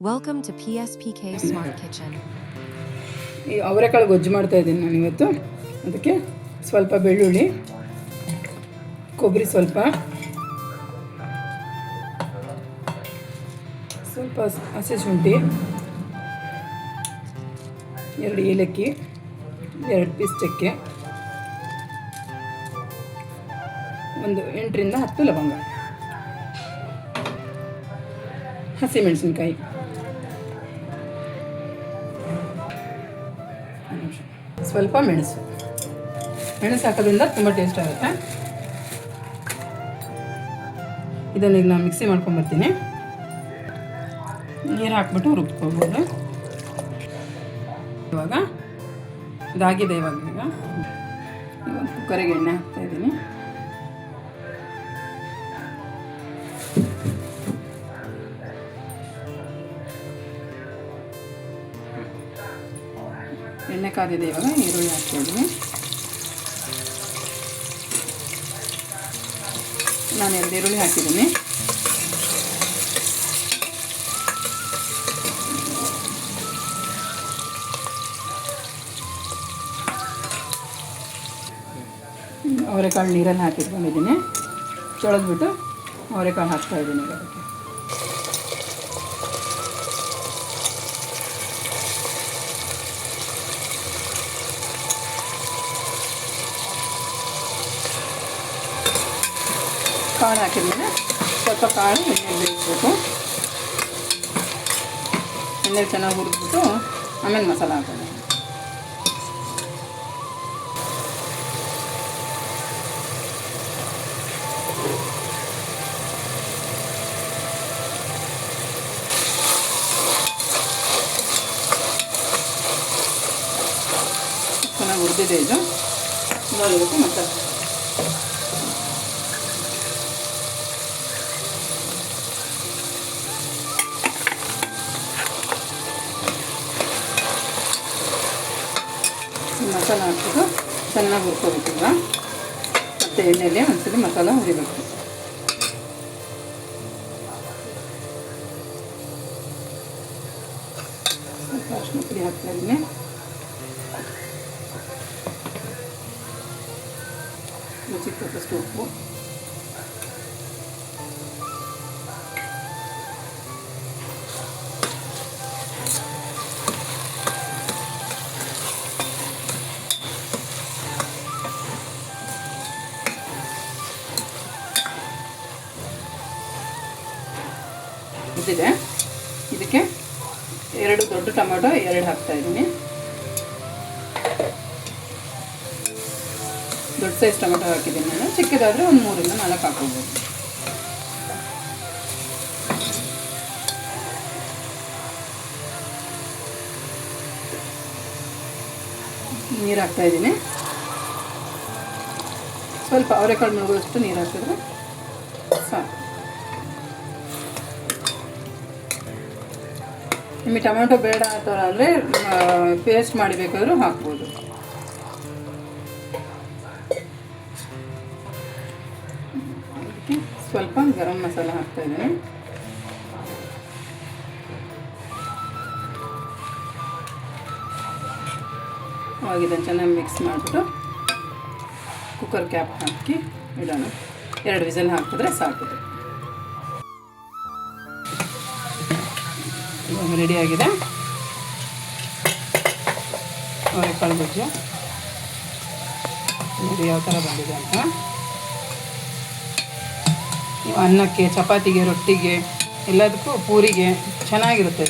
Welcome to PSPK Smart Kitchen. ಈ ಅವರೆಕಾಳು ಗೊಜ್ಜು ಮಾಡ್ತಾ ಇದ್ದೀನಿ ನಾನು ಇವತ್ತು. ಅದಕ್ಕೆ ಸ್ವಲ್ಪ ಬೆಳ್ಳುಳ್ಳಿ, ಕೊಬ್ಬರಿ, ಸ್ವಲ್ಪ ಹಸಿ ಶುಂಠಿ, 2 ಏಲಕ್ಕಿ, 2 ಪೀಸ್ ಚಕ್ಕೆ, ಒಂದು 8 ರಿಂದ 10 ಲವಂಗ, ಹಸಿ ಮೆಣಸಿನಕಾಯಿ, ಸ್ವಲ್ಪ ಮೆಣಸು ಹಾಕೋದ್ರಿಂದ ತುಂಬ ಟೇಸ್ಟ್ ಆಗುತ್ತೆ. ಇದನ್ನು ಈಗ ನಾನು ಮಿಕ್ಸಿ ಮಾಡ್ಕೊಂಬರ್ತೀನಿ. ನೀರು ಹಾಕ್ಬಿಟ್ಟು ರುಬ್ಕೋಬೋದು. ಇವಾಗ ಇದಾಗಿದೆ. ಇವಾಗ ಕುಕ್ಕರಿಗೆ ಎಣ್ಣೆ ಹಾಕ್ತಾಯಿದ್ದೀನಿ. ಎಣ್ಣೆ ಕಾದಿದೆ. ಇವಾಗ ಈರುಳ್ಳಿ ಹಾಕ್ತಾಯಿದ್ದೀನಿ. ನಾನು 2 ಈರುಳ್ಳಿ ಹಾಕಿದ್ದೀನಿ. ಅವರೆಕಾಳು ನೀರಲ್ಲಿ ಹಾಕಿಟ್ಕೊಂಡಿದ್ದೀನಿ. ತೊಳೆದ್ಬಿಟ್ಟು ಅವರೆಕಾಳು ಹಾಕ್ತಾಯಿದ್ದೀನಿ. ಅದಕ್ಕೆ ಕಾಳು ಹಾಕಿದ್ಮೇಲೆ ಸ್ವಲ್ಪ ಕಾಳು ಎಣ್ಣೆಗೆ ಬೇಯಿಸ್ಬೇಕು. ಎಣ್ಣೆಗೆ ಚೆನ್ನಾಗಿ ಹುರಿದ್ಬಿಟ್ಟು ಆಮೇಲೆ ಮಸಾಲ ಹಾಕೋದು. ಚೆನ್ನಾಗಿ ಹುರಿದಿದೆ ಇದು. ಇವಾಗ ಇದಕ್ಕೆ ಮಸಾಲೆ ಹಾಕ್ಬಿಟ್ಟು ಚೆನ್ನಾಗಿ ಹುರ್ಕೋಬೇಕಿಲ್ಲ. ಮತ್ತು ಎಣ್ಣೆಯಲ್ಲಿ ಒಂದ್ಸಲಿ ಮಸಾಲ ಹುರಿಬೇಕು. ಸ್ವಲ್ಪ ಅರಿಶಿನ ಪುಡಿ ಹಾಕ್ತಾಯಿದ್ದೀನಿ. ರುಚಿಗೆ ತಕ್ಕಷ್ಟು ಉಪ್ಪು, ಇದೆ. ಇದಕ್ಕೆ 2 ದೊಡ್ಡ ಟೊಮೆಟೊ 2 ಹಾಕ್ತಾಯಿದ್ದೀನಿ. ದೊಡ್ಡ ಸೈಜ್ ಟೊಮೆಟೊ ಹಾಕಿದ್ದೀನಿ ನಾನು. ಚಿಕ್ಕದಾದರೆ ಒಂದು 3 ರಿಂದ 4 ಹಾಕ್ಕೋಬೋದು. ನೀರು ಹಾಕ್ತಾಯಿದ್ದೀನಿ. ಸ್ವಲ್ಪ ಅವರೆಕಾಳು ಮುಳುಗೋಷ್ಟು ನೀರು ಹಾಕಿದ್ರೆ ಸಾಕು. ನಿಮಗೆ ಟೊಮೆಟೊ ಬೇಡ ಆ ಥರ ಅಂದರೆ ಪೇಸ್ಟ್ ಮಾಡಬೇಕಾದ್ರೂ ಹಾಕ್ಬೋದು. ಅದಕ್ಕೆ ಸ್ವಲ್ಪ ಗರಂ ಮಸಾಲ ಹಾಕ್ತಾಯಿದ್ದೀನಿ. ಅವಾಗ ಇದನ್ನು ಚೆನ್ನಾಗಿ ಮಿಕ್ಸ್ ಮಾಡಿಬಿಟ್ಟು ಕುಕ್ಕರ್ ಕ್ಯಾಪ್ ಹಾಕಿ ಇಡೋಣ. 2 ವಿಸಲ್ ಹಾಕಿದ್ರೆ ಸಾಕು. ರೆಡಿಯಾಗಿದೆ ಅವರೆಕಾಳು ಗೊಜ್ಜು. ನೋಡಿ ಯಾವ ಥರ ಬಂದಿದೆ ಅಂತ. ನೀವು ಅನ್ನಕ್ಕೆ, ಚಪಾತಿಗೆ, ರೊಟ್ಟಿಗೆ ಎಲ್ಲದಕ್ಕೂ ಪೂರಿಗೆ ಚೆನ್ನಾಗಿರುತ್ತೆ.